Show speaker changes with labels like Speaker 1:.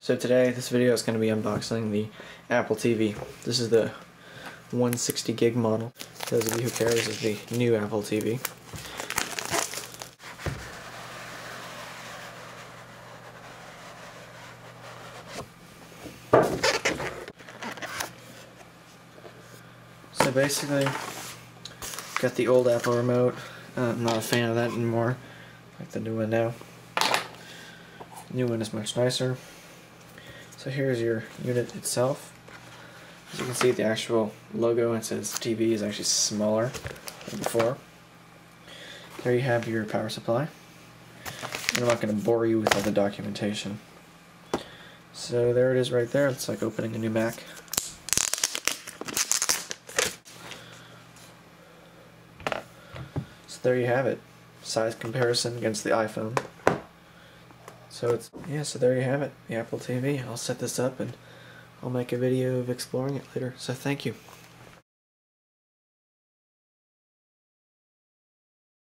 Speaker 1: So today, this video is going to be unboxing the Apple TV. This is the 160 gig model. For those of you who care, this is the new Apple TV. So basically, got the old Apple remote. I'm not a fan of that anymore. I like the new one now. New one is much nicer. So here's your unit itself. As you can see, the actual logo, it says TV, is actually smaller than before. There you have your power supply. And I'm not going to bore you with all the documentation. So there it is right there. It's like opening a new Mac. So there you have it. Size comparison against the iPhone. So there you have it, the Apple TV. I'll set this up and I'll make a video of exploring it later. So thank you.